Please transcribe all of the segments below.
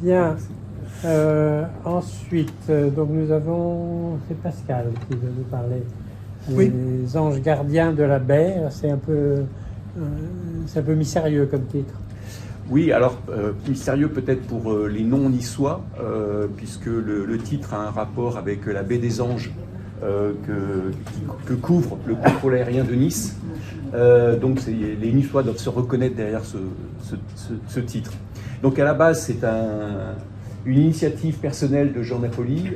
Bien. Ensuite, donc nous avons... C'est Pascal qui veut nous parler. Oui. Les anges gardiens de la baie. C'est un peu mystérieux comme titre. Oui, alors mystérieux peut-être pour les non-niçois, puisque le titre a un rapport avec la baie des Anges que couvre le contrôle aérien de Nice. Donc les Niçois doivent se reconnaître derrière ce titre. Donc à la base, c'est une initiative personnelle de Jean Napoli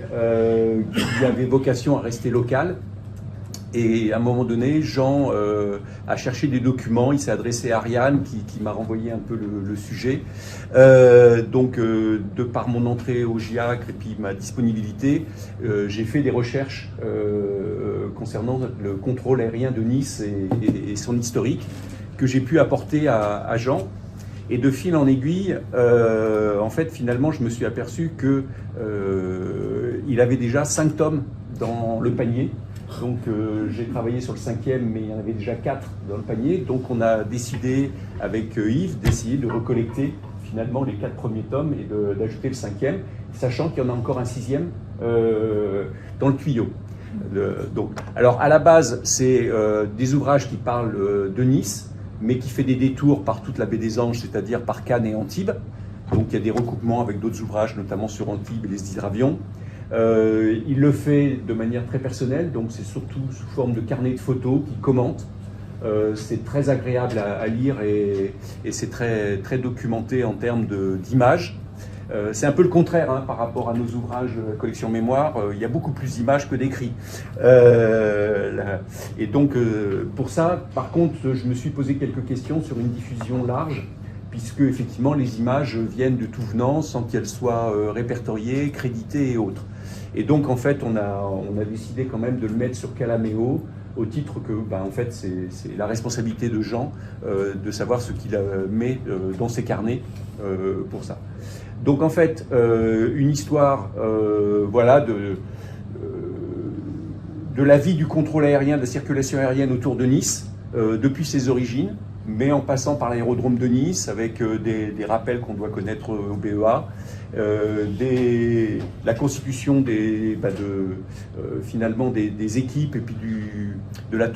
qui avait vocation à rester local. Et à un moment donné, Jean a cherché des documents, il s'est adressé à Ariane qui m'a renvoyé un peu le sujet. Donc, de par mon entrée au GIACRE et puis ma disponibilité, j'ai fait des recherches concernant le contrôle aérien de Nice et son historique que j'ai pu apporter à Jean. Et de fil en aiguille, en fait, finalement, je me suis aperçu qu'il avait déjà 5 tomes dans le panier. Donc j'ai travaillé sur le 5e, mais il y en avait déjà 4 dans le panier. Donc on a décidé avec Yves d'essayer de recollecter finalement les 4 premiers tomes et d'ajouter le 5e, sachant qu'il y en a encore un 6e dans le tuyau. Alors à la base, c'est des ouvrages qui parlent de Nice, mais qui fait des détours par toute la baie des Anges, c'est-à-dire par Cannes et Antibes. Donc il y a des recoupements avec d'autres ouvrages, notamment sur Antibes et les hydravions. Il le fait de manière très personnelle, donc c'est surtout sous forme de carnet de photos qu'il commente. C'est très agréable à lire et c'est très, très documenté en termes d'images. C'est un peu le contraire par rapport à nos ouvrages de la collection mémoire. Il y a beaucoup plus d'images que d'écrits. Et donc pour ça, par contre, je me suis posé quelques questions sur une diffusion large, puisque effectivement les images viennent de tout venant sans qu'elles soient répertoriées, créditées et autres. Et donc en fait on a décidé quand même de le mettre sur Calaméo, au titre que en fait c'est la responsabilité de Jean de savoir ce qu'il met dans ses carnets pour ça. Donc en fait une histoire voilà de la vie du contrôle aérien, de la circulation aérienne autour de Nice depuis ses origines, mais en passant par l'aérodrome de Nice, avec des rappels qu'on doit connaître au BEA, la constitution finalement des équipes et puis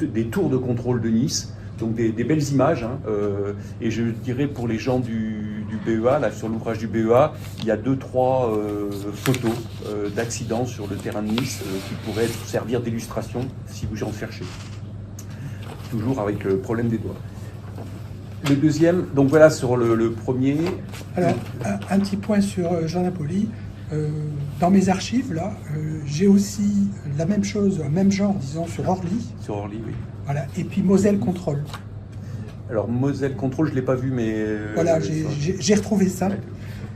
des tours de contrôle de Nice, donc des belles images. Et je dirais pour les gens du BEA, là, sur l'ouvrage du BEA, il y a 2-3 photos d'accidents sur le terrain de Nice qui pourraient servir d'illustration si vous en cherchez. Toujours avec le problème des doigts. Le deuxième, donc voilà sur le premier. Alors, un petit point sur Jean Napoli. Dans mes archives, là, j'ai aussi la même chose, même genre, disons, sur Orly. Sur Orly, oui. Voilà, et puis Moselle Contrôle. Alors, Moselle Contrôle, je ne l'ai pas vu, mais... voilà, j'ai retrouvé ça.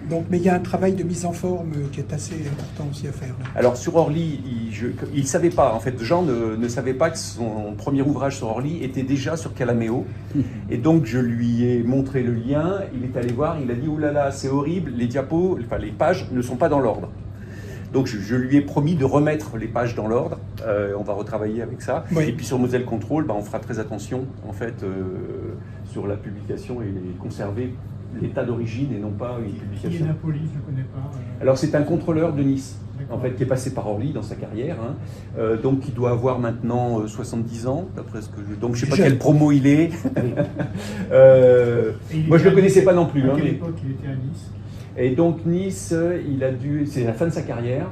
Donc, mais il y a un travail de mise en forme qui est assez important aussi à faire. Là. Alors sur Orly, il ne savait pas, en fait, Jean ne savait pas que son premier ouvrage sur Orly était déjà sur Calaméo. Et donc je lui ai montré le lien, il est allé voir, il a dit « Ouh là là, c'est horrible, les diapos, enfin les pages ne sont pas dans l'ordre ». Donc je lui ai promis de remettre les pages dans l'ordre, on va retravailler avec ça. Oui. Et puis sur Moselle Contrôle, on fera très attention en fait sur la publication et les conserver l'état d'origine et non pas une publication. Qui est Napoli, je ne connais pas. Alors c'est un contrôleur de Nice, en fait, qui est passé par Orly dans sa carrière, donc qui doit avoir maintenant 70 ans, d'après ce que donc je ne sais pas quelle promo il est. Moi je ne le connaissais pas non plus. À quelle époque il était à Nice? Et donc Nice, c'est la fin de sa carrière,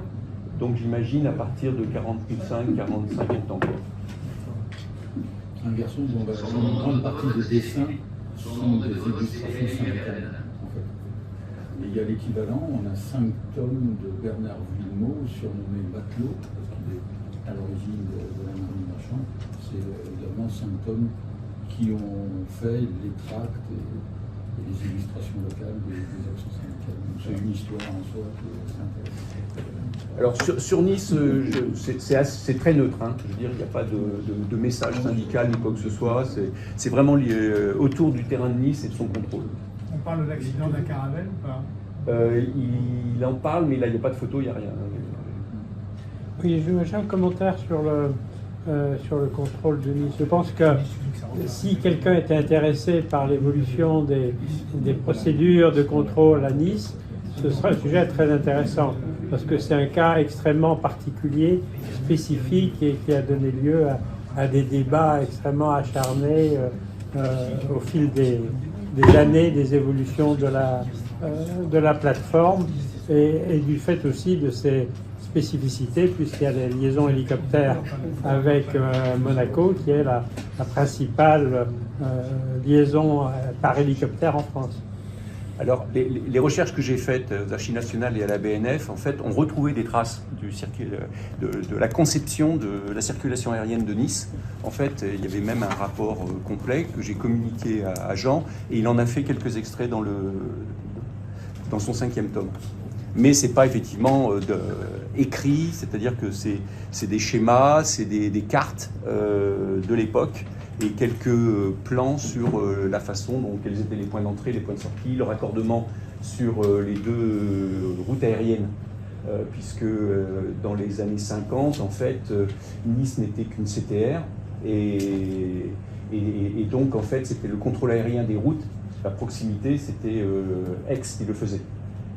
donc j'imagine à partir de 45 ans. Un garçon dont une grande partie des dessins sont des illustrations syndicales, en fait. Et il y a l'équivalent, on a 5 tomes de Bernard Villemot, surnommé Matelot, parce qu'il est à l'origine de la marine marchande. C'est également 5 tomes qui ont fait les tracts et les illustrations locales des actions syndicales. Donc c'est une histoire en soi qui est intéressante. Alors sur Nice, c'est très neutre. Je veux dire, il n'y a pas de message syndical ni quoi que ce soit. C'est vraiment lié autour du terrain de Nice et de son contrôle. On parle de l'accident d'un caravelle ou pas? Il en parle, mais là, il n'y a pas de photo, il n'y a rien. Oui, j'ai un commentaire sur le contrôle de Nice. Je pense que si quelqu'un était intéressé par l'évolution des procédures de contrôle à Nice, ce sera un sujet très intéressant, parce que c'est un cas extrêmement particulier, spécifique, et qui a donné lieu à des débats extrêmement acharnés au fil des années, des évolutions de la plateforme, et du fait aussi de ses spécificités, puisqu'il y a les liaisons hélicoptères avec Monaco, qui est la principale liaison par hélicoptère en France. Alors, les recherches que j'ai faites aux Archives nationales et à la BNF, en fait, ont retrouvé des traces de la conception de la circulation aérienne de Nice. En fait, il y avait même un rapport complet que j'ai communiqué à Jean, et il en a fait quelques extraits dans son 5e tome. Mais c'est pas effectivement écrit, c'est-à-dire que c'est des schémas, c'est des cartes de l'époque, et quelques plans sur la façon dont quels étaient les points d'entrée, les points de sortie, le raccordement sur les deux routes aériennes, puisque dans les années 50, en fait, Nice n'était qu'une CTR, et donc en fait c'était le contrôle aérien des routes, la proximité, c'était Aix qui le faisait.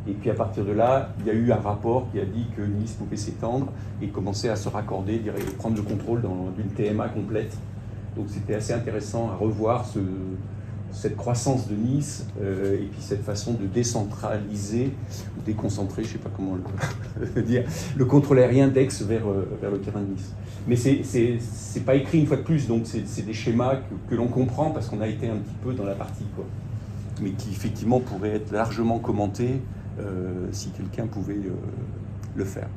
Et puis à partir de là, il y a eu un rapport qui a dit que Nice pouvait s'étendre et commencer à se raccorder, prendre le contrôle d'une TMA complète. Donc c'était assez intéressant à revoir cette croissance de Nice et puis cette façon de décentraliser ou déconcentrer, je ne sais pas comment le dire, le contrôle aérien d'Aix vers le terrain de Nice. Mais c'est pas écrit une fois de plus, donc c'est des schémas que l'on comprend parce qu'on a été un petit peu dans la partie, quoi. Mais qui effectivement pourraient être largement commentés si quelqu'un pouvait le faire.